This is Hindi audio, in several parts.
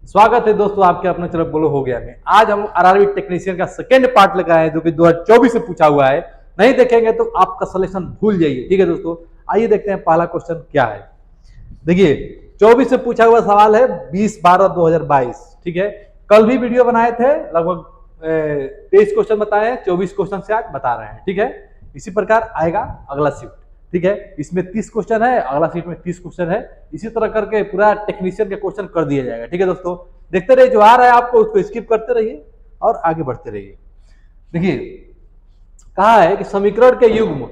स्वागत है दोस्तों आपके अपने चलो बोलो हो गया में। आज हम आरआरबी टेक्नीशियन का सेकेंड पार्ट लेकर आए हैं जो कि 2024 से पूछा हुआ है। नहीं देखेंगे तो आपका सलेक्शन भूल जाइए। ठीक है दोस्तों, आइए देखते हैं पहला क्वेश्चन क्या है। देखिए 24 से पूछा हुआ सवाल है 20/12/2022। ठीक है, कल भी वीडियो बनाए थे, लगभग 23 क्वेश्चन बताए हैं, 24 क्वेश्चन से आज बता रहे हैं। ठीक है, इसी प्रकार आएगा अगला शिफ्ट। ठीक है, इसमें 30 क्वेश्चन है, अगला सीट में 30 क्वेश्चन है। इसी तरह करके पूरा टेक्नीशियन के क्वेश्चन कर दिया जाएगा। ठीक है दोस्तों, देखते रहिए, जो आ रहा है आपको उसको स्किप करते रहिए और आगे बढ़ते रहिए। देखिए कहा है कि समीकरण के युग्म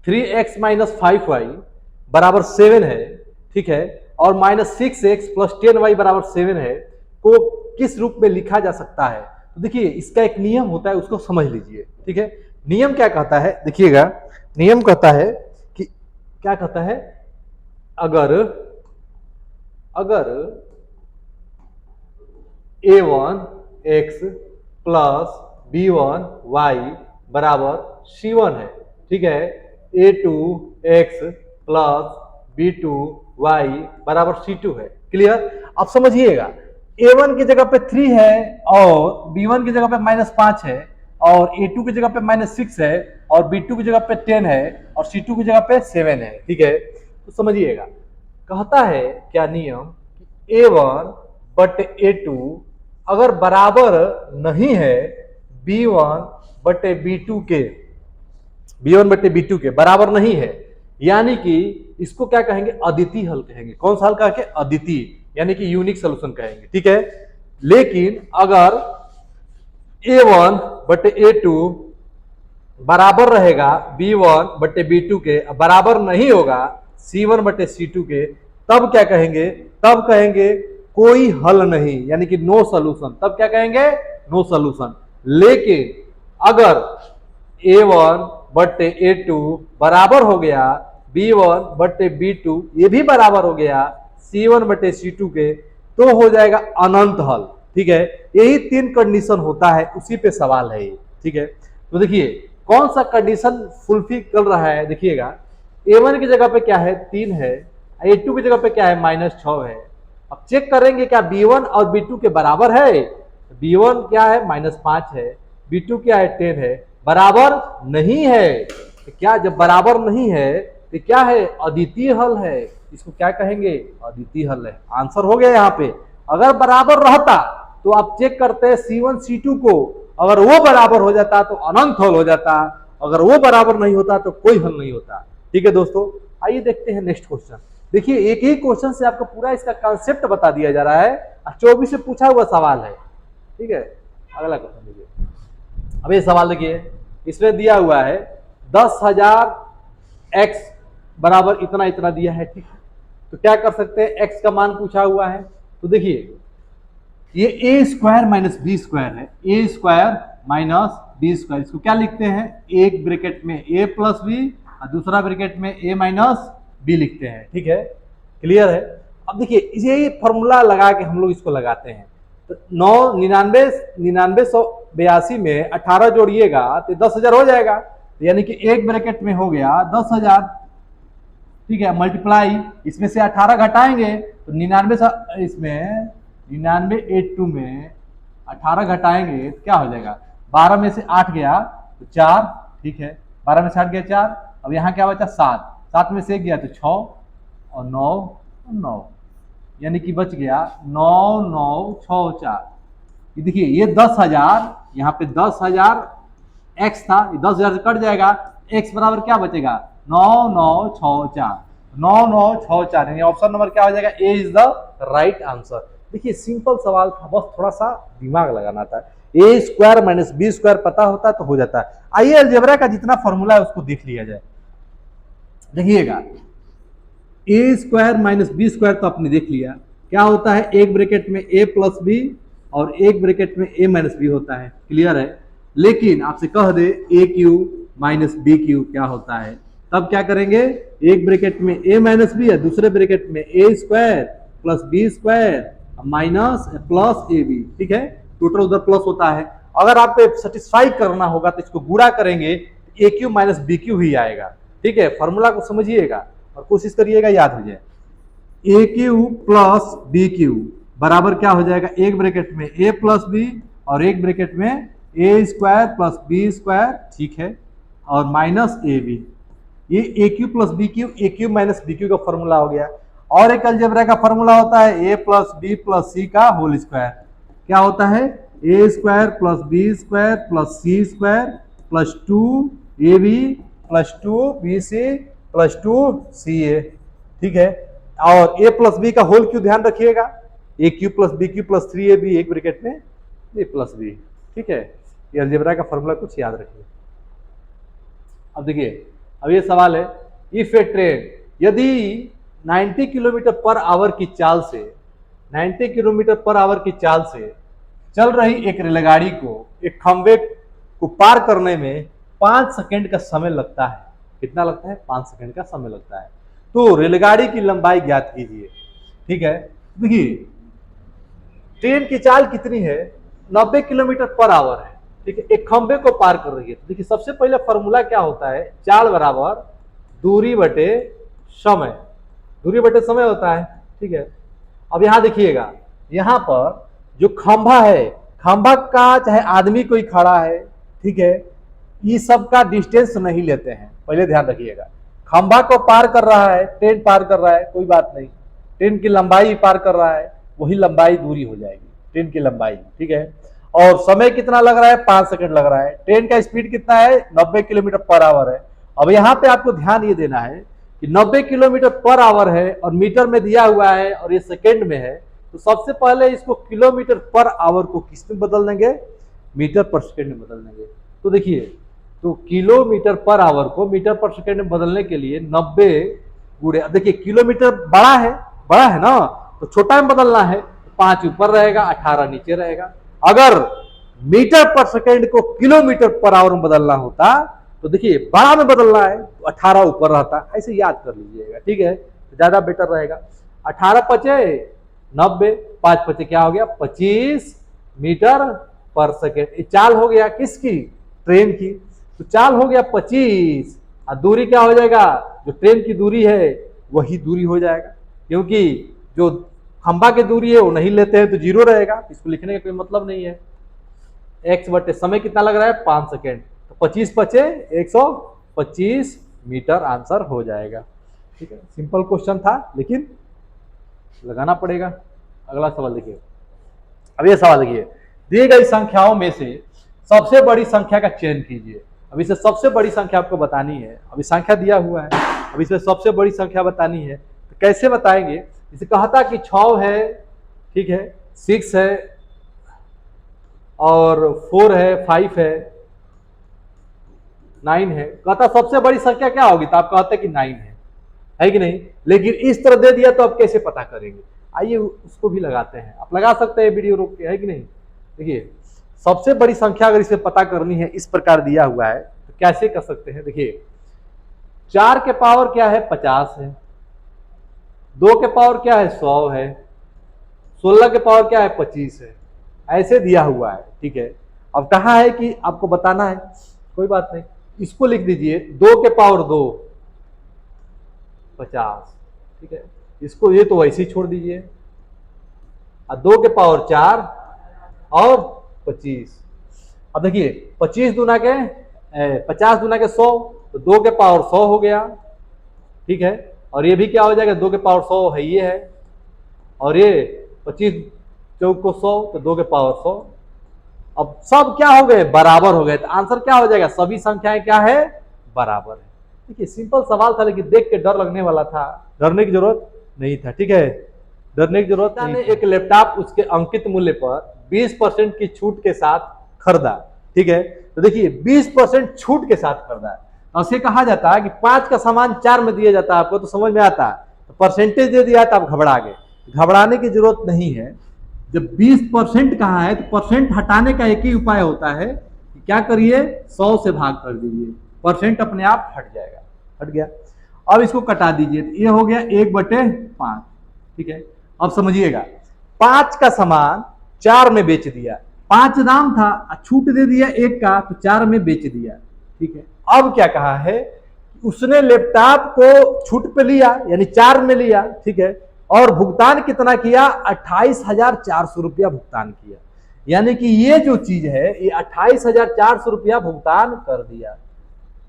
3x - 5y बराबर 7 है। ठीक है, और -6x + 10y बराबर 7 है को किस रूप में लिखा जा सकता है। तो देखिए इसका एक नियम होता है, उसको समझ लीजिए। ठीक है, नियम क्या कहता है, देखिएगा नियम कहता है कि क्या कहता है, अगर a1x + b1y बराबर c1 है। ठीक है, a2x + b2y बराबर c2 है। क्लियर, अब समझिएगा a1 की जगह पे 3 है और b1 की जगह पे -5 है और a2 की जगह पे -6 है और b2 की जगह पे 10 है और c2 की जगह पे 7 है। ठीक है, तो समझिएगा कहता है क्या नियम, a1 बटे a2 अगर बराबर नहीं है b1 बटे b2 के बराबर नहीं है, यानी कि इसको क्या कहेंगे, अद्वितीय हल कहेंगे। कौन सा हल कहेंगे, अद्वितीय, यानी कि यूनिक सोल्यूशन कहेंगे। ठीक है, लेकिन अगर a1 बटे a2 बराबर रहेगा b1 बटे b2 के, बराबर नहीं होगा c1 बटे c2 के, तब क्या कहेंगे, तब कहेंगे कोई हल नहीं, यानी कि नो सॉल्यूशन। तब क्या कहेंगे, नो सॉल्यूशन। लेकिन अगर a1 बटे a2 बराबर हो गया b1 बटे b2, ये भी बराबर हो गया c1 बटे c2 के, तो हो जाएगा अनंत हल। ठीक है, यही 3 कंडीशन होता है, उसी पे सवाल है ये। ठीक है, तो देखिए कौन सा कंडीशन फुलफिल कर रहा है। देखिएगा a1 की जगह पे क्या है, 3 है, a2 की जगह पे क्या है, -6 है। अब चेक करेंगे क्या b1 और b2 के बराबर है। b1 क्या है, -5 है, b2 क्या है, 10 है, बराबर नहीं है। तो क्या जब बराबर नहीं है तो क्या है, अद्वितीय हल है। इसको क्या कहेंगे, अद्वितीय हल है। आंसर हो गया यहाँ पे। अगर बराबर रहता तो आप चेक करते हैं c1 c2 को, अगर वो बराबर हो जाता तो अनंत हल हो जाता, अगर वो बराबर नहीं होता तो कोई हल नहीं होता। ठीक है दोस्तों, आइए देखते हैं नेक्स्ट क्वेश्चन। देखिए एक ही क्वेश्चन से आपको पूरा इसका कॉन्सेप्ट बता दिया जा रहा है, 24 से पूछा हुआ सवाल है। ठीक है, अगला क्वेश्चन देखिए। अब ये सवाल देखिए, इसमें दिया हुआ है 10,000 x बराबर इतना इतना दिया है। ठीक है, तो क्या कर सकते हैं, x का मान पूछा हुआ है। तो देखिए ये a² - b² है, a² - b²। इसको क्या लिखते हैं, एक ब्रैकेट में a + b और दूसरा ब्रैकेट में a - b लिखते हैं। ठीक है, क्लियर है। अब देखिए यही फॉर्मूला लगा के हम लोग इसको लगाते हैं। तो 99,982 में 18 जोड़िएगा तो 10,000 हो जाएगा, यानी कि एक ब्रैकेट में हो गया 10,000। ठीक है, मल्टीप्लाई इसमें से 18 घटाएंगे तो 99 इसमें 99/8 में 18 घटाएंगे तो क्या हो जाएगा, 12 में से 8 गया तो 4। ठीक है, 12 में से 8 गया 4। अब यहाँ क्या बचा, 7, 7 में से 1 गया तो 6 और 9 और 9, यानी कि बच गया 9 9 6 4। ये देखिए ये 10,000, यहाँ पे 10,000 x था, ये 10,000 से कट जाएगा, x बराबर क्या बचेगा, 9 9 6 4, 9 9 6 4, यानी ऑप्शन नंबर क्या हो जाएगा, ए इज द राइट आंसर। देखिए सिंपल सवाल था, बस थोड़ा सा दिमाग लगाना था। a² - b² पता होता तो हो जाता। आइए अलजेब्रा का जितना फॉर्मूला है उसको देख लिया जाए। देखिएगा a² - b² तो आपने देख लिया, क्या होता है, एक ब्रैकेट में a + b और एक ब्रैकेट में a - b होता है। क्लियर है, लेकिन आपसे कह दे AQ - BQ क्या होता है, तब क्या करेंगे, एक ब्रैकेट में a - b है, दूसरे ब्रैकेट में a² + b² minus plus AB। ठीक है, टोटल उधर प्लस होता है। अगर आपको सेटिस्फाई करना होगा तो इसको गुणा करेंगे, AQ - BQ ही आएगा। ठीक है, फॉर्मूला को समझिएगा और कोशिश करिएगा याद हो जाए। AQ + BQ बराबर क्या हो जाएगा, एक ब्रैकेट में a प्लस बी और एक ब्रैकेट में a square plus B square, ठीक है, और माइनस ए बी। ये A cube plus B cube, A cube minus B cube का फॉर्मूला हो गया। और एक अलजेब्रा का फॉर्मूला होता है A plus B plus C का होल स्क्वायर। क्या होता है, A square plus B square plus C square plus 2ab plus 2bc plus 2ca, ठीक है। और a प्लस बी का होल क्यू ध्यान रखिएगा, A cube plus B cube plus 3ab एक ब्रैकेट में a प्लस बी, ठीक है। ये अलजेब्रा का फॉर्मूला कुछ याद रखिए। अब देखिए, अब ये सवाल है, इफ ए ट्रेन यदि 90 किलोमीटर पर आवर की चाल से 90 किलोमीटर पर आवर की चाल से चल रही एक रेलगाड़ी को एक खंभे को पार करने में 5 सेकंड का समय लगता है। कितना लगता है, 5 सेकंड का समय लगता है। तो रेलगाड़ी की लंबाई ज्ञात कीजिए, ठीक है। देखिए ट्रेन की चाल कितनी है, 90 किलोमीटर पर आवर है, ठीक है, एक खंभे को पार कर रही है। देखिए सबसे पहले फॉर्मूला क्या होता है, चाल बराबर दूरी बटे समय, दूरी बटे समय होता है, ठीक है। अब यहां देखिएगा, यहां पर जो खंभा है, खंभा का चाहे आदमी कोई खड़ा है, ठीक है, ये सब का डिस्टेंस नहीं लेते हैं, पहले ध्यान रखिएगा। खंभा को पार कर रहा है, ट्रेन पार कर रहा है, कोई बात नहीं, ट्रेन की लंबाई पार कर रहा है, वही लंबाई दूरी हो जाएगी, ट्रेन की लंबाई, ठीक है। और समय कितना लग रहा है, 5 सेकंड लग रहा है। ट्रेन का स्पीड कितना है, 90 किलोमीटर पर आवर है। अब यहाँ पे आपको ध्यान ये देना है कि 90 किलोमीटर पर आवर है और मीटर में दिया हुआ है और ये सेकंड में है, तो सबसे पहले इसको किलोमीटर पर आवर को किस में बदल देंगे, मीटर पर सेकंड में बदल देंगे। तो देखिए, तो किलोमीटर पर आवर को मीटर पर सेकंड में बदलने के लिए 90 गुणे, देखिए किलोमीटर बड़ा है ना, तो छोटा में बदलना है, 5 ऊपर रहेगा, 18 नीचे रहेगा। अगर मीटर पर सेकंड को किलोमीटर पर आवर में बदलना होता तो देखिए बड़ा में बदलना है तो 18 ऊपर रहता, ऐसे याद कर लीजिएगा, ठीक है, तो ज्यादा बेटर रहेगा। 18 पचे 90, 5 पचे क्या हो गया, 25 मीटर पर सेकंड। चाल हो गया किसकी, ट्रेन की, तो चाल हो गया 25 और दूरी क्या हो जाएगा, जो ट्रेन की दूरी है वही दूरी हो जाएगा, क्योंकि जो खंभा की दूरी है वो नहीं लेते हैं तो 0 रहेगा, इसको लिखने का कोई मतलब नहीं है। x बटे समय कितना लग रहा है, 5 सेकेंड, तो 25 पचे 125 मीटर आंसर हो जाएगा, ठीक है। सिंपल क्वेश्चन था लेकिन लगाना पड़ेगा। अगला सवाल देखिए, अब ये सवाल देखिए, दी गई संख्याओं में से सबसे बड़ी संख्या का चयन कीजिए। अब इसे सबसे बड़ी संख्या आपको बतानी है, अभी संख्या दिया हुआ है, अब इसमें सबसे बड़ी संख्या बतानी है, तो कैसे बताएंगे। इसे कहता कि 6 है, ठीक है, 6 है और 4 है, 5 है, 9 है। कहता सबसे बड़ी संख्या क्या होगी, तो आप कहते कि 9 है कि नहीं। लेकिन इस तरह दे दिया तो आप कैसे पता करेंगे, आइए उसको भी लगाते हैं। आप लगा सकते हैं वीडियो रोक के, है कि नहीं। देखिए सबसे बड़ी संख्या अगर इसे पता करनी है, इस प्रकार दिया हुआ है तो कैसे कर सकते हैं। देखिए 4 के पावर क्या है, 50 है, 2 के पावर क्या है, 100 है, 16 के पावर क्या है, 25 है, ऐसे दिया हुआ है, ठीक है। अब कहा है कि आपको बताना है, कोई बात नहीं, इसको लिख दीजिए 2 के पावर 2 50, ठीक है, इसको ये तो वैसे ही छोड़ दीजिए, और 2 के पावर 4 और 25। अब देखिए 25 दूना के 50 दूना के 100, तो 2 के पावर 100 हो गया, ठीक है, और ये भी क्या हो जाएगा, 2 के पावर 100 है, ये है, और ये 25 चौक को 100, तो 2 के पावर 100। अब सब क्या हो गए, बराबर हो गए, तो आंसर क्या हो जाएगा, सभी संख्याएं क्या है, बराबर है। देखिए सिंपल सवाल था, लेकिन देख के डर लगने वाला था, डरने की जरूरत नहीं था, ठीक है, डरने की जरूरत नहीं। एक लैपटॉप उसके अंकित मूल्य पर 20% की छूट के साथ खरीदा, ठीक है, तो देखिए 20% छूट के साथ खरीदा, उसे कहा जाता है कि 5 का सामान 4 में दिया जाता है, आपको तो समझ में आता है, तो परसेंटेज दे दिया तो आप घबरा गए, घबराने की जरूरत नहीं है। जब 20% कहा है तो परसेंट हटाने का एक ही उपाय होता है कि क्या करिए, 100 से भाग कर दीजिए, परसेंट अपने आप हट जाएगा, हट गया। अब इसको कटा दीजिए, तो ये हो गया 1/5, ठीक है। अब समझिएगा 5 का सामान 4 में बेच दिया, 5 दाम था, छूट दे दिया 1 का, तो 4 में बेच दिया, ठीक है। अब क्या कहा है, उसने लैपटॉप को छूट पे लिया, यानी 4 में लिया, ठीक है, और भुगतान कितना किया, 28,400 रुपया भुगतान किया। यानी कि ये जो चीज है ये 28,400 रुपया भुगतान कर दिया।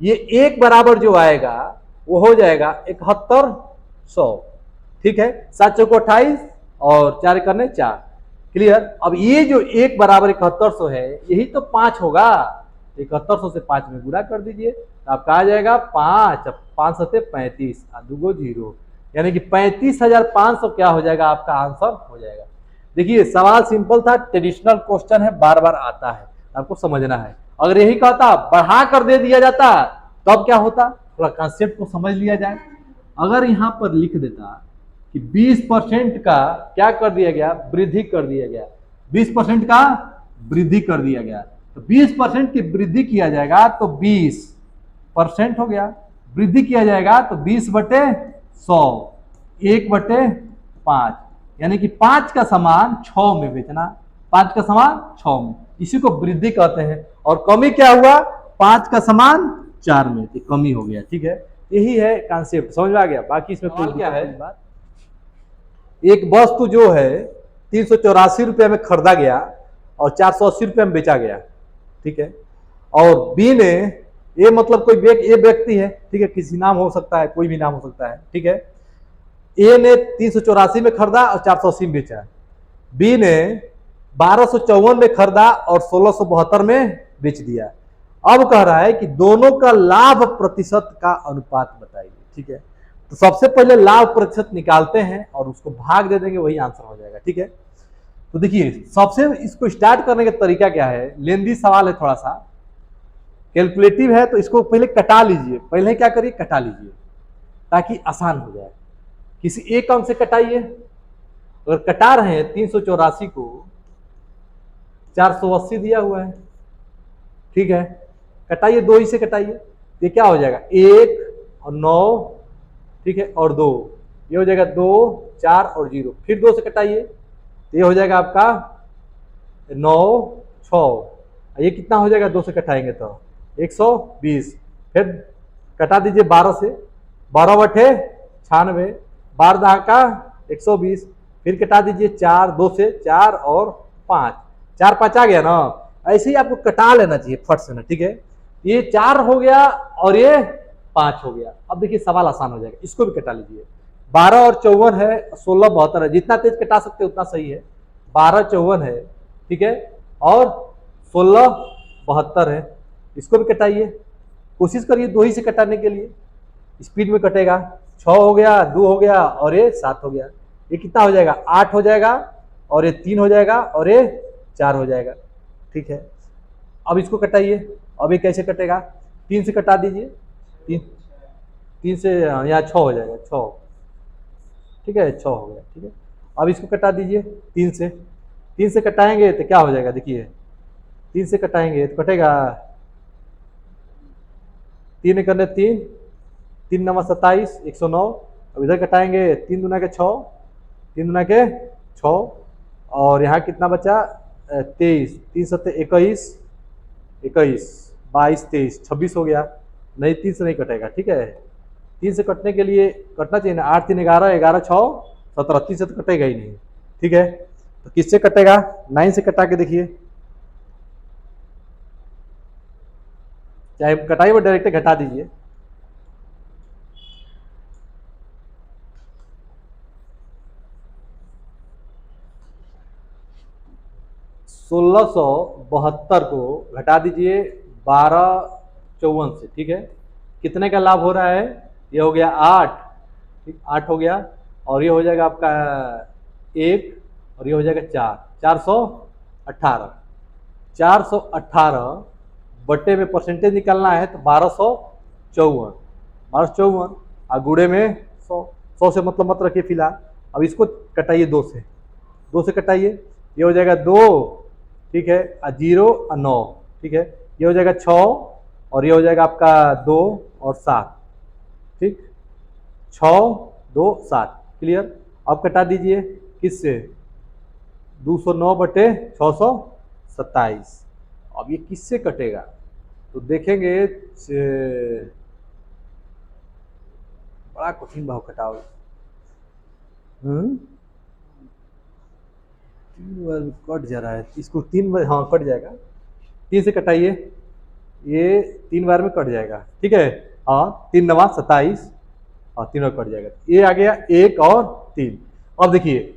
ये एक बराबर जो आएगा वो हो जाएगा 7100। ठीक है, 7 चौको 28 और 4 करने 4। क्लियर। अब ये जो एक बराबर 7100 है यही तो 5 होगा। 7100 से 5 में गुणा कर दीजिए तो आपका आ जाएगा 5। 5 सते 35 2 0, यानी कि 35,500 क्या हो जाएगा, आपका आंसर हो जाएगा। देखिए सवाल सिंपल था, ट्रेडिशनल क्वेश्चन है, बार बार आता है, आपको समझना है। अगर यही कहता बढ़ा कर दे दिया जाता तब क्या होता, थोड़ा कॉन्सेप्ट को समझ लिया जाए। अगर यहां पर लिख देता कि 20% का क्या कर दिया गया, वृद्धि कर दिया गया, 20% का वृद्धि कर दिया गया, तो 20% की वृद्धि किया जाएगा तो 20% हो गया, वृद्धि किया जाएगा तो 20/100, 1/5, यानी कि 5 का सामान 6 में बेचना, 5 का सामान 6 में, इसी को वृद्धि कहते हैं। और कमी क्या हुआ, 5 का सामान 4 में, तो कमी हो गया। ठीक है, यही है कॉन्सेप्ट, समझ में आ गया। बाकी इसमें कोई क्या है, एक वस्तु जो है 384 रुपये में खरीदा गया और 480 रुपये में बेचा गया। ठीक है, और बी ने, ये मतलब कोई ये व्यक्ति है, ठीक है, किसी नाम हो सकता है, कोई भी नाम हो सकता है। ठीक है, ए ने 384 में खरीदा और 480 में बेचा, बी ने 1254 में खरीदा और 1672 में बेच दिया। अब कह रहा है कि दोनों का लाभ प्रतिशत का अनुपात बताइए। ठीक है, तो सबसे पहले लाभ प्रतिशत निकालते हैं और उसको भाग दे देंगे, वही आंसर हो जाएगा। ठीक है, तो देखिए सबसे इसको स्टार्ट करने का तरीका क्या है, लेंदी सवाल है, थोड़ा सा कैलकुलेटिव है, तो इसको पहले कटा लीजिए। पहले क्या करिए, कटा लीजिए ताकि आसान हो जाए। किसी एक अंक से कटाइए, अगर कटा रहे हैं 384 को 480 दिया हुआ है, ठीक है, कटाइए, 2 ही से कटाइए, ये क्या हो जाएगा 1 और 9, ठीक है, और 2, ये हो जाएगा 2 4 और 0, फिर 2 से कटाइए, ये हो जाएगा आपका 9 6, ये कितना हो जाएगा 2 से कटाएंगे तो 120, फिर कटा दीजिए 12 से, 12/96, 12 का 120, फिर कटा दीजिए 4, 2 से 4 और 5, 4 5 आ गया ना। ऐसे ही आपको कटा लेना चाहिए फट से ना। ठीक है, ये 4 हो गया और ये 5 हो गया। अब देखिए सवाल आसान हो जाएगा, इसको भी कटा लीजिए। 12 और 54 है, 16 72 है, जितना तेज कटा सकते उतना सही है। 12 54 है, ठीक है, और 16 72 है, इसको भी कटाइए, कोशिश करिए 2 ही से कटाने के लिए, स्पीड में कटेगा। 6 हो गया, 2 हो गया और ये 7 हो गया, ये कितना हो जाएगा 8 हो जाएगा, और ये 3 हो जाएगा और ये 4 हो जाएगा। ठीक है, अब इसको कटाइए। अब ये कैसे कटेगा, 3 से कटा दीजिए, 3 से यहाँ 6 हो जाएगा, 6, ठीक है, 6 हो गया। ठीक है, अब इसको कटा दीजिए 3 से कटाएंगे तो क्या हो जाएगा, देखिए 3 से कटाएंगे तो कटेगा 3 करने 3, 3 9 27, 109। अब इधर कटाएंगे 3 दूना के 6, 3 दूना के 6, और यहाँ कितना बचा 23, 3 7 21, 22 23 26 हो गया। नहीं 3 से नहीं कटेगा। ठीक है, 3 से कटने के लिए कटना चाहिए ना, 8 3 11, 11 6 17, 3 से तो कटेगा ही नहीं। ठीक है, तो किससे कटेगा, 9 से कटा के देखिए, चाहे कटाई में डायरेक्ट घटा दीजिए। सोलह 1672 को घटा दीजिए 1254 से। ठीक है, कितने का लाभ हो रहा है, ये हो गया 8, ठीक 8 हो गया, और ये हो जाएगा आपका 1, और ये हो जाएगा 4, 418, 418 बटे में परसेंटेज निकालना है तो 1254, 1254 और गुड़े में 100, 100 से मतलब मत रखिए फिलहाल। अब इसको कटाइए 2 से, 2 से कटाइए, ये हो जाएगा 2, ठीक है, 0 और 9, ठीक है, ये हो जाएगा 6, और ये हो जाएगा आपका 2 और 7, ठीक, 6 2 7, क्लियर। अब कटा दीजिए किससे, 209 बटे 627। अब ये किससे कटेगा तो देखेंगे, बड़ा कठिन भाव कटाओ। 3 बार में कट जा रहा है, इसको 3 बार, हाँ कट जाएगा, 3 से कटाइए, ये 3 बार में कट जाएगा, ठीक है। हाँ 3 9 27, और 3 बार कट जाएगा, ये आ गया 1 और 3। अब देखिए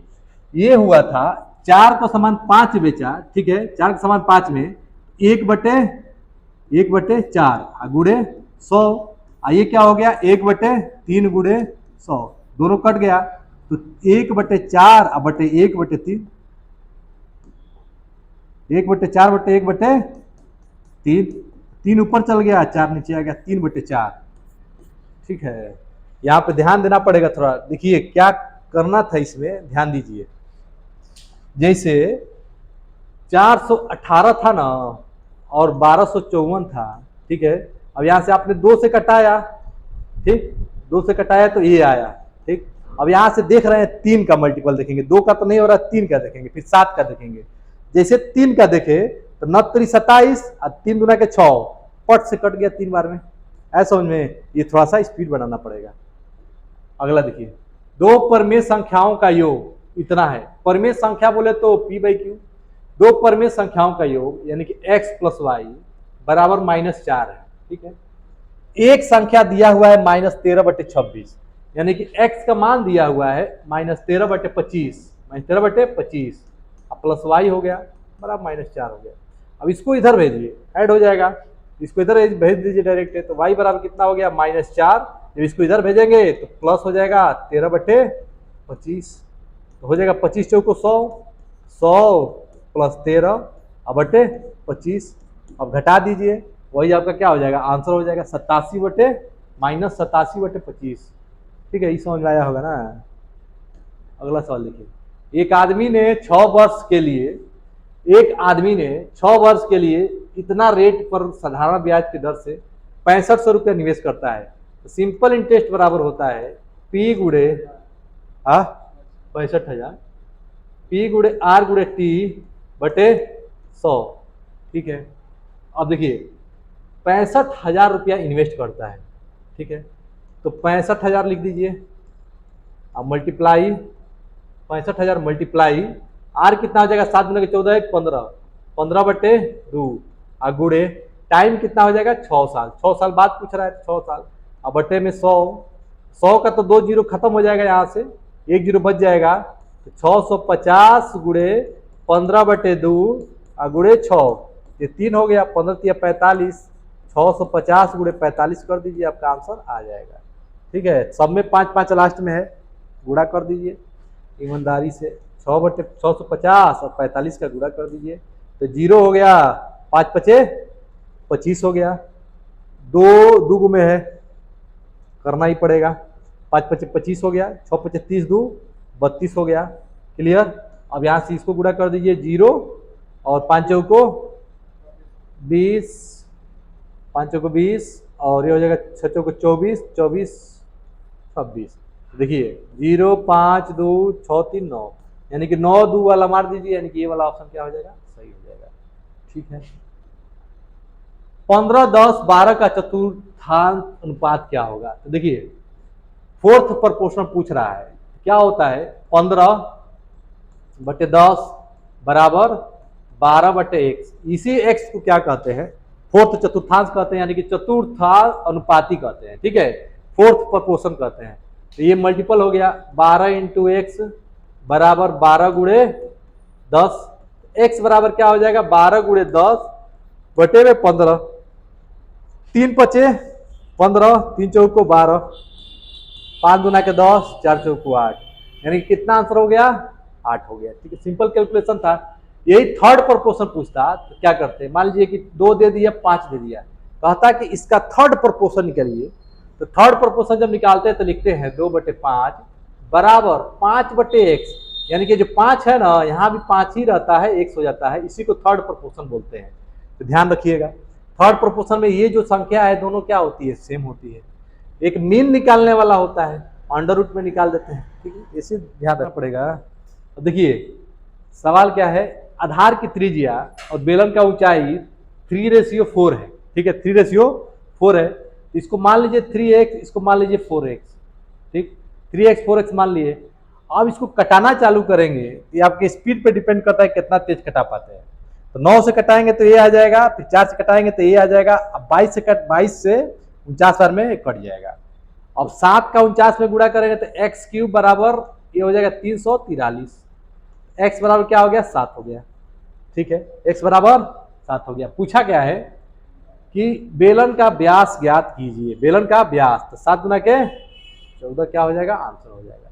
ये हुआ था 4 को समान 5 बेचा, ठीक है, 4 को समान 5 में 1/4 गुड़े 100, ये क्या हो गया 1/3 गुड़े 100, दोनों कट गया, तो 1/4 और बटे 1/3, 1/4/1/3, 3 ऊपर चल गया 4 नीचे आ गया, 3/4, ठीक है। यहाँ पे ध्यान देना पड़ेगा थोड़ा, देखिए क्या करना था इसमें, ध्यान दीजिए। जैसे 418 था ना और 1254 था, ठीक है। अब यहां से आपने 2 से कटाया, ठीक, 2 से कटाया तो ये आया, ठीक। अब यहां से देख रहे हैं 3 का मल्टीपल देखेंगे, 2 का तो नहीं हो रहा, 3 का देखेंगे, फिर 7 का देखेंगे। जैसे 3 का देखे तो 9 3 27 और 3 दूना के 6, पट से कट गया 3 बार में, ऐसा समझ में। ये थोड़ा सा स्पीड बनाना पड़ेगा। अगला देखिए, 2 परमेय संख्याओं का योग इतना है, परमेय संख्या बोले तो p/q, 2 परमेय संख्याओं का योग यानी कि x + y बराबर -4 है, ठीक है। एक संख्या दिया हुआ है -13/26, यानी कि x का मान दिया हुआ है -13/25, -13/25 प्लस y हो गया बराबर -4 हो गया। अब इसको इधर भेजिए, ऐड हो जाएगा, इसको इधर भेज दीजिए डायरेक्ट, तो y बराबर कितना हो गया -4, जब इसको इधर भेजेंगे तो प्लस हो जाएगा 13/25, तो हो जाएगा 25 चौको 100, 100 + 13/25। अब घटा दीजिए, वही आपका क्या हो जाएगा, आंसर हो जाएगा 87/-87/25, ठीक है। ये समझ में आया होगा ना। अगला सवाल देखिए, एक आदमी ने 6 वर्ष के लिए इतना रेट पर साधारण ब्याज की दर से 6500 रुपया निवेश करता है, तो सिंपल इंटरेस्ट बराबर होता है P गुड़े 65,000, P गुड़े R गुड़े T बटे 100, ठीक है। अब देखिए 65,000 रुपया इन्वेस्ट करता है, ठीक है, तो 65,000 लिख दीजिए, अब मल्टीप्लाई 65,000 मल्टीप्लाई R कितना हो जाएगा, 7 × 14 = 15, 15/2 और गुड़े टाइम कितना हो जाएगा 6 साल, 6 साल बाद पूछ रहा है 6 साल, अब बटे में 100, 100 का तो 2 जीरो खत्म हो जाएगा, यहाँ से 1 जीरो बच जाएगा, तो 650 गुड़े 15/2 और गुड़े 6, ये 3 हो गया, 15 × 45, 650 गुड़े 45 कर दीजिए, आपका आंसर आ जाएगा, ठीक है। सब में 5-5 लास्ट में है, गुड़ा कर दीजिए ईमानदारी से, 6/650 और 45 का गुड़ा कर दीजिए, तो 0 हो गया, 5 × 5 = 25 हो गया, 2 2 में है, करना ही पड़ेगा, 5 × 5 = 25 हो गया, 6 × 5 = 30, 2 32 हो गया, क्लियर। अब यहाँ से इसको गुड़ा कर दीजिए 0 और 5 चौको 20, 5 चौको 20 और ये हो जाएगा 6 चौको 24, 24 26, देखिए 0 5 2 6 3 9, यानी कि 9 2 वाला मार दीजिए, यानी कि ये वाला ऑप्शन क्या हो जाएगा, सही हो जाएगा, ठीक है। 15 10 12 का चतुर्थांश अनुपात क्या होगा, तो देखिए 4th प्रपोर्शन पूछ रहा है, क्या होता है 15/10 बराबर 12/x, इसी x को क्या कहते हैं, 4th चतुर्थांश कहते हैं, यानी कि चतुर्थांश अनुपाती कहते हैं, ठीक है, 4th प्रपोर्शन कहते हैं। तो ये मल्टीपल हो गया, 12 × x बराबर 12 × 10, x बराबर क्या हो जाएगा 12 × 10 बटे में 15, 3 × 5 = 15, 3 चौको 12, 5 दूना के 10, 4 चौको 8, यानी कि कितना आंसर हो गया 8 हो गया, ठीक है। सिंपल कैलकुलेशन था, यही 3rd प्रपोर्शन पूछता तो क्या करते, मान लीजिए कि 2 दे दिया 5 दे दिया, कहता कि इसका 3rd प्रपोर्शन निकालिए, तो 3rd प्रपोर्शन जब निकालते हैं तो लिखते हैं 2/5 बराबर 5/x, यानी कि जो 5 है ना यहाँ भी 5 ही रहता है, x हो जाता है, इसी को 3rd प्रपोर्शन बोलते हैं। तो ध्यान रखिएगा 3rd प्रपोर्शन में ये जो संख्या है दोनों क्या होती है, सेम होती है, एक मीन निकालने वाला होता है, अंडर रूट में निकाल देते हैं, ठीक है, इसे ध्यान रखना पड़ेगा। तो देखिए सवाल क्या है, आधार की त्रिज्या और बेलन का ऊंचाई 3:4 है, ठीक है, 3:4 है, इसको मान लीजिए 3x, इसको मान लीजिए 4x, ठीक, 3x 4x मान लिए। अब इसको कटाना चालू करेंगे, ये आपके स्पीड पे डिपेंड करता है कितना तेज कटा पाते हैं। तो 9 से कटाएंगे तो ये आ जाएगा, फिर 4 से कटाएंगे तो ये आ जाएगा, अब 22 से 49 बार में कट जाएगा। अब 7 का 49 में गुणा करेंगे तो एक्स क्यूब बराबर ये हो जाएगा 343। एक्स बराबर क्या हो गया, 7 हो गया। ठीक है, एक्स बराबर 7 हो गया। पूछा क्या है कि बेलन का व्यास ज्ञात कीजिए, बेलन का व्यास, तो 7 गुना के 14 क्या हो जाएगा, आंसर हो जाएगा।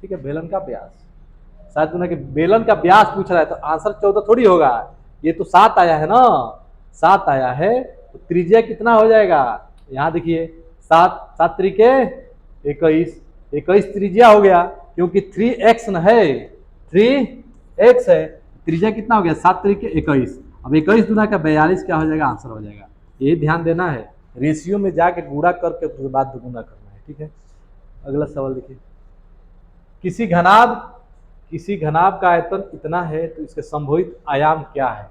ठीक है, बेलन का व्यास 7 गुना के, बेलन का व्यास पूछ रहा है तो आंसर 14 थोड़ी होगा, ये तो 7 आया है ना, 7 आया है तो त्रिज्या कितना हो जाएगा, यहां देखिए 7 त्रिके 21 त्रिज्या हो गया, क्योंकि 3x न है, 3x है, त्रिज्या कितना हो गया 7 त्रिके 21। अब 21 गुना का 42 क्या हो जाएगा, आंसर हो जाएगा। ये ध्यान देना है, रेशियो में जाके गुणा करके उसके बाद दुगुना करना है। ठीक है, अगला सवाल देखिए, किसी घनाभ का आयतन इतना है तो इसके संभवित आयाम क्या है।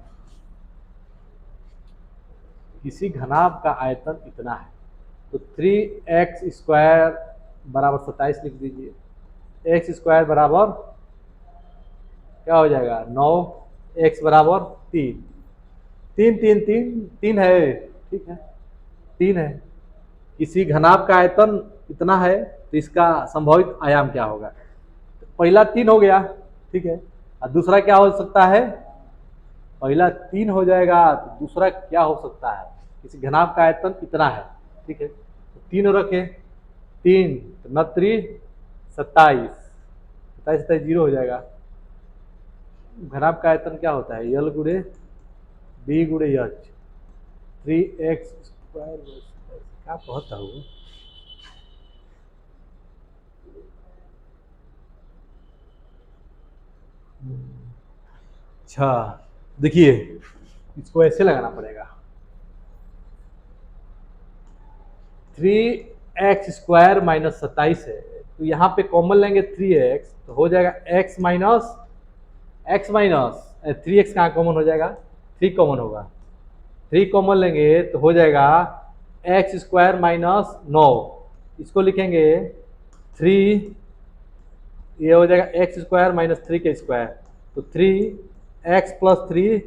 किसी घनाभ का आयतन इतना है तो 3x स्क्वायर बराबर 27 लिख दीजिए, एक्स स्क्वायर बराबर क्या हो जाएगा 9, एक्स बराबर 3 है। ठीक है, 3 है। किसी घनाभ का आयतन इतना है तो इसका संभावित आयाम क्या होगा, तो पहला 3 हो गया। ठीक है, और दूसरा क्या हो सकता है, पहला 3 हो जाएगा तो दूसरा क्या हो सकता है, किसी घनाभ का आयतन इतना है। ठीक है, तो 3 रखे, 3 तो 29 27 0 हो जाएगा। घनाभ का आयतन क्या होता है, यल गुणे बी गुणे एच, 3x स्क्वायर क्या कहता हूँ, अच्छा देखिए इसको ऐसे लगाना पड़ेगा, 3x स्क्वायर माइनस 27 है तो यहाँ पे कॉमन लेंगे 3x तो हो जाएगा x माइनस 3x कहाँ कॉमन हो जाएगा, 3 कॉमन होगा, 3 कॉमन लेंगे तो हो जाएगा x स्क्वायर माइनस 9, इसको लिखेंगे 3, ये हो जाएगा x स्क्वायर माइनस 3 के स्क्वायर, तो 3x प्लस 3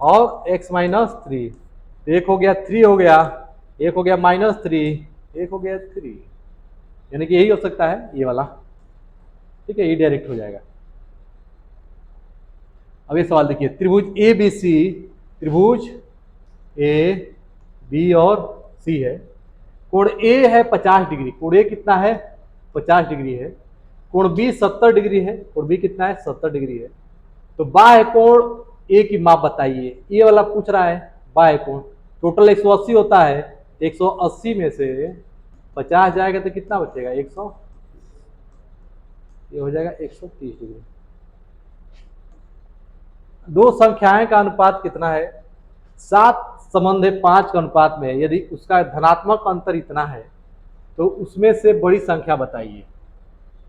और x माइनस 3, तो एक हो गया 3 हो गया, एक हो गया माइनस 3, एक हो गया 3, यानी कि यही हो सकता है ये वाला। ठीक है, ये डायरेक्ट हो जाएगा। अब ये सवाल देखिए, त्रिभुज ए बी सी, त्रिभुज ए बी और सी है, कोण ए है 50 डिग्री, कोण ए कितना है 50 डिग्री है, कोण बी 70 डिग्री है, कोण बी कितना है 70 डिग्री है, तो बाह्य कोण ए की माप बताइए, ये वाला पूछ रहा है। बाह्य कोण टोटल 180 होता है, 180 में से 50 जाएगा तो कितना बचेगा 100, ये हो जाएगा 130 डिग्री। दो संख्याएं का अनुपात कितना है, 7 संबंध 5 के अनुपात में है, यदि उसका धनात्मक अंतर इतना है तो उसमें से बड़ी संख्या बताइए।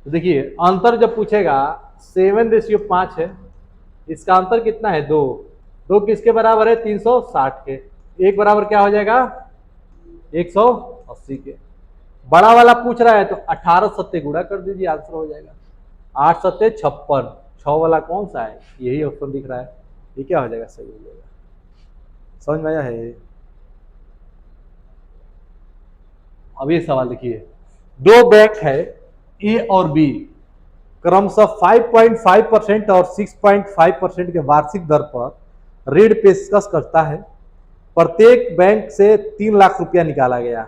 तो देखिए अंतर जब पूछेगा 7:5 है, इसका अंतर कितना है 2, 2 किसके बराबर है 360 के, एक बराबर क्या हो जाएगा 180 के। बड़ा वाला पूछ रहा है तो 18 सत्ते गुणा कर दीजिए, आंसर हो जाएगा 8 सत्ते 56, 6 वाला कौन सा है, यही ऑप्शन दिख रहा है, ये क्या हो जाएगा सही हो जाएगा। समझ में आया है। अब ये सवाल देखिए, दो बैंक है ए और बी, क्रमशः 5.5% और 6.5% के वार्षिक दर पर ऋण पेशकश करता है। प्रत्येक बैंक से 3 लाख रुपया निकाला गया।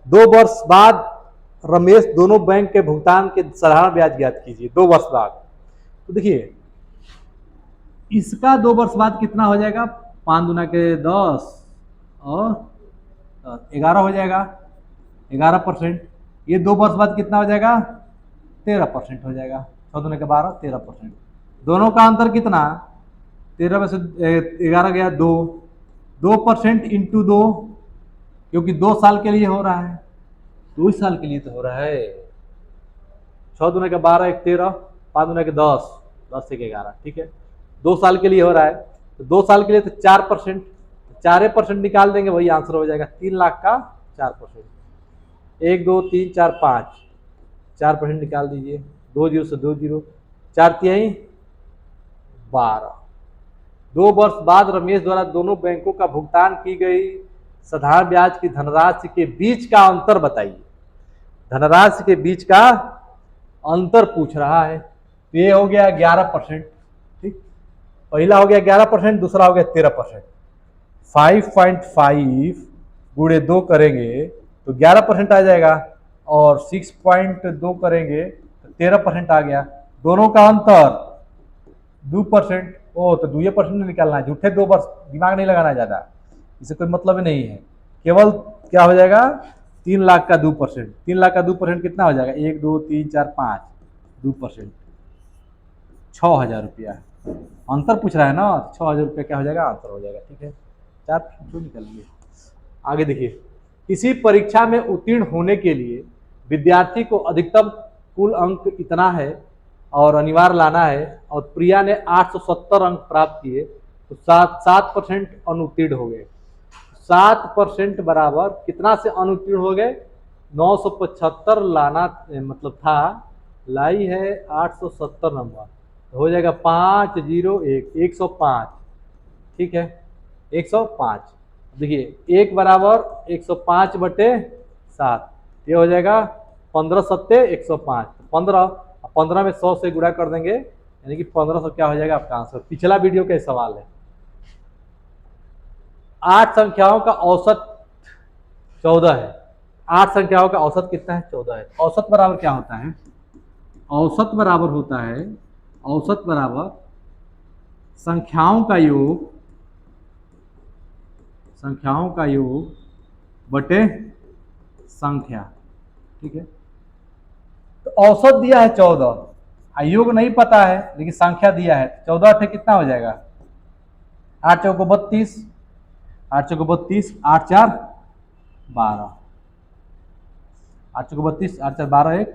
2 वर्ष बाद रमेश दोनों बैंक के भुगतान के साधारण ब्याज ज्ञात कीजिए। 2 वर्ष बाद, तो देखिए इसका 2 वर्ष बाद कितना हो जाएगा, 5 दूना के 10 और 11 हो जाएगा, 11%। ये 2 वर्ष बाद कितना हो जाएगा 13% हो जाएगा, 6 दूना के 12 13%। दोनों का अंतर कितना, 13 में से 11 गया 2% इंटू 2, क्योंकि 2 साल के लिए हो रहा है, 2 साल के लिए तो हो रहा है। 6 दूना के 12 1 13, 5 दूना के 10, 10 1 11, ठीक है 2 साल के लिए हो रहा है, तो 2 साल के लिए तो 4%, 4% निकाल देंगे वही आंसर हो जाएगा, 3 लाख का 4%, 1 2 3 4 5, 4% निकाल दीजिए, 2 जीरो से 2 जीरो, 4×3 12। 2 वर्ष बाद रमेश द्वारा दोनों बैंकों का भुगतान की गई साधारण ब्याज की धनराशि के बीच का अंतर बताइए। धनराशि के बीच का अंतर पूछ रहा है। तो ये हो गया 11%। ठीक, पहला हो गया 11%, दूसरा हो गया 13%। 5.5 गुणे 2 करेंगे तो 11% आ जाएगा, और 6.2 करेंगे तो 13% आ गया। दोनों का अंतर 2%। ओ तो 2% निकालना है, झूठे 2 वर्ष, दिमाग नहीं लगाना ज्यादा, इसे कोई मतलब ही नहीं है। केवल क्या हो जाएगा, 3 लाख का 2%। 3 लाख का 2% कितना हो जाएगा, 1 2 3 4 5, 2%, 6,000 रुपया। अंतर पूछ रहा है ना, 6,000 रुपया क्या हो जाएगा, अंतर हो जाएगा। ठीक है, 4 निकालेंगे। आगे देखिए, किसी परीक्षा में उत्तीर्ण होने के लिए विद्यार्थी को अधिकतम कुल अंक इतना है और अनिवार्य लाना है, और प्रिया ने 870 अंक प्राप्त किए, तो 7% अनुत्तीर्ण हो गए। 7% बराबर कितना से अनुत्तीर्ण हो गए, 975 लाना मतलब था, लाई है 870 नंबर, तो हो जाएगा 501, 105। ठीक है, 105। देखिए 1 बराबर 105/7, ये हो जाएगा 15 सत्ते 105। 15 में 100 से गुणा कर देंगे, यानी कि 1500 क्या हो जाएगा आपका आंसर। पिछला वीडियो का सवाल है। 8 संख्याओं का औसत 14 है। 8 संख्याओं का औसत कितना है, 14 है। औसत बराबर क्या होता है, औसत बराबर होता है, औसत बराबर संख्याओं का योग, संख्याओं का योग बटे संख्या। ठीक है, तो औसत दिया है 14, योग नहीं पता है लेकिन संख्या दिया है, 14 अठे कितना हो जाएगा, 8 चौको 32, 8 चौको 32, 8 4 12, 8 चौको 32, 8 4 12, 1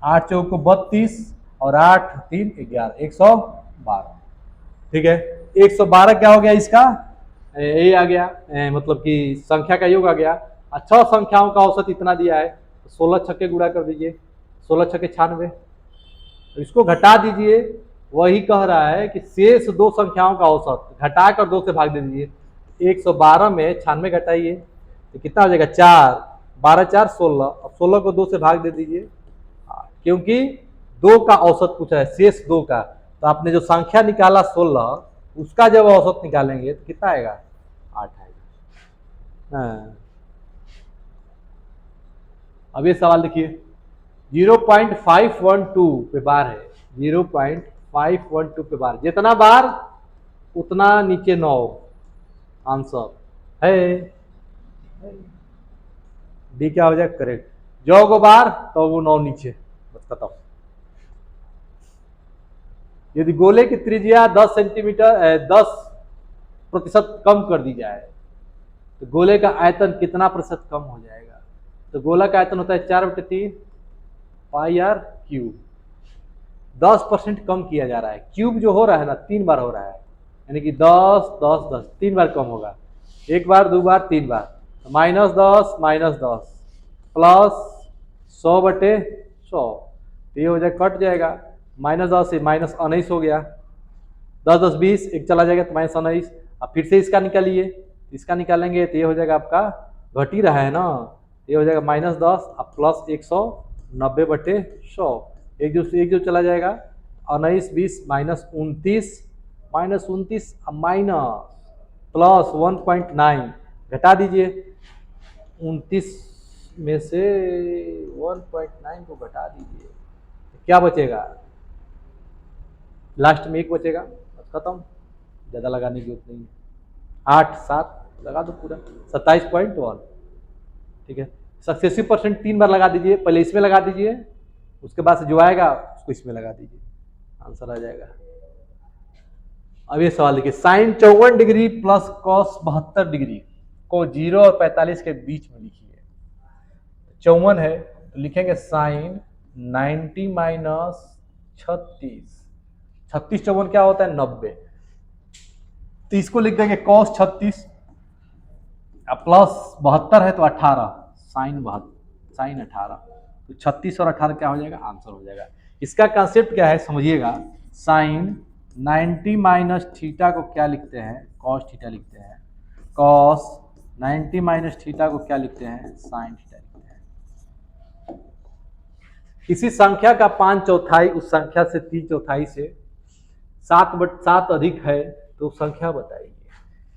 8 चौको 32 और 8 3 11, 112। ठीक है, 112 क्या हो गया इसका, ये आ गया, मतलब कि संख्या का योग आ गया। 6 संख्याओं का औसत इतना दिया है, 16 छक्के गुणा कर दीजिए, 16 छक्के 96, इसको घटा दीजिए। वही कह रहा है कि शेष 2 संख्याओं का औसत घटाकर 2 से भाग दे दीजिए। 112 में 96 घटाइए तो कितना हो जाएगा, 4, 12 4 16, अब 16 को 2 से भाग दे दीजिए, क्योंकि 2 का औसत पूछा है, शेष 2 का। तो आपने जो संख्या निकाला 16, उसका जब औसत निकालेंगे तो कितना आएगा, 8 आएगा। हाँ। अब ये सवाल देखिए, 0.512 पे बार है, 0.512 पे बार, जितना बार उतना नीचे 9 आंसर है। डी क्या हो जाए, करेक्ट। जो गो बार तो वो 9 नीचे, बस खत्म। यदि गोले की त्रिज्या 10 सेंटीमीटर 10% कम कर दी जाए तो गोले का आयतन कितना प्रतिशत कम हो जाएगा। तो गोला का आयतन होता है 4/3 पाई आर क्यूब। 10% कम किया जा रहा है, क्यूब जो हो रहा है ना 3 बार हो रहा है, यानी कि 10 10 10 3 बार कम होगा, 1 बार 2 बार 3 बार, तो -10 -10 प्लस 100/100, ये हो जाए कट जाएगा, -10 से -19 हो गया, 10 10 20, एक चला जाएगा तो -19। अब फिर से इसका निकालिए, इसका निकालेंगे तो ये हो जाएगा आपका, घट ही रहा है ना, ये हो जाएगा -10 अब प्लस 190/100, एक जो चला जाएगा, 19 20 -29 माइनस प्लस 1.9 घटा दीजिए, 29 में से 1.9 को घटा दीजिए, क्या बचेगा, लास्ट में 1 बचेगा, बस खत्म, ज़्यादा लगाने की जरूरत नहीं है। 8 7 लगा दो पूरा, 27.1। ठीक है, सक्सेसिव परसेंट 3 बार लगा दीजिए, पहले इसमें लगा दीजिए, उसके बाद से जो आएगा उसको इसमें लगा दीजिए, आंसर आ जाएगा। अब ये सवाल देखिए, sine 54 degree plus cos 72 degree को 0 और 45 के बीच में लिखिए। 54 है तो लिखेंगे साइन 90 माइनस 36, 36 54 क्या होता है 90, तो इसको लिख देंगे कॉस 36 प्लस 72 है तो 18 साइन 18, तो 36 और 18 क्या हो जाएगा, आंसर हो जाएगा। इसका कंसेप्ट क्या है समझिएगा, साइन 90 माइनस थीटा को क्या लिखते हैं, कॉस थीटा लिखते हैं, कॉस 90 माइनस थीटा को क्या लिखते हैं, साइन थीटा लिखते हैं। किसी संख्या का 5/4 उस संख्या से 3/4 से 7 अधिक है तो संख्या बताइए।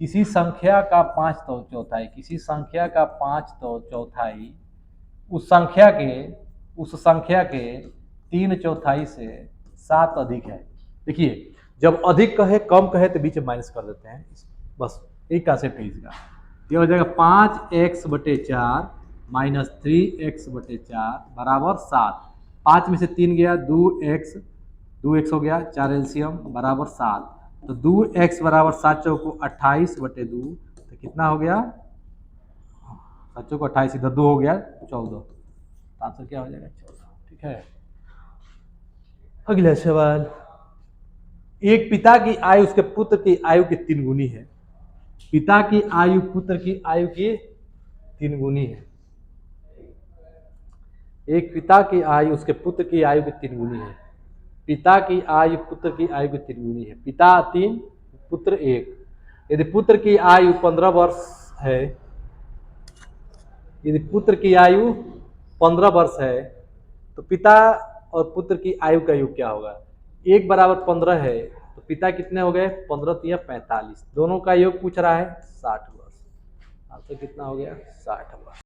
किसी संख्या का 5/4, किसी संख्या का 5/4 उस संख्या के 3/4 से 7 अधिक है। देखिए जब अधिक कहे कम कहे तो बीच में माइनस कर देते हैं, बस एक कंसेप्ट है इसका। ये हो जाएगा 5x/4 माइनस 3x/4 बराबर 7। 5 में से 3 गया, 2x हो गया, 4 एलसीएम बराबर 7। तो 2x बराबर 7 चौको 28/2, तो कितना हो गया, 7 चौको 28, इधर 2 हो गया 14, आंसर क्या हो जाएगा 14। ठीक है, अगला सवाल, एक पिता की आयु उसके पुत्र की आयु के 3 गुनी है। पिता की आयु पुत्र की आयु की 3 गुनी है। एक पिता की आयु उसके पुत्र की आयु के 3 गुनी है। पिता की आयु पुत्र की आयु के 3 गुनी है। पिता 3, पुत्र 1। यदि पुत्र की आयु 15 वर्ष है, यदि पुत्र की आयु 15 वर्ष है तो पिता और पुत्र की आयु का योग क्या होगा। 1 बराबर 15 है तो पिता कितने हो गए, 15 या 45, दोनों का योग पूछ रहा है 60 वर्ष। आंसर कितना हो गया, 60 वर्ष।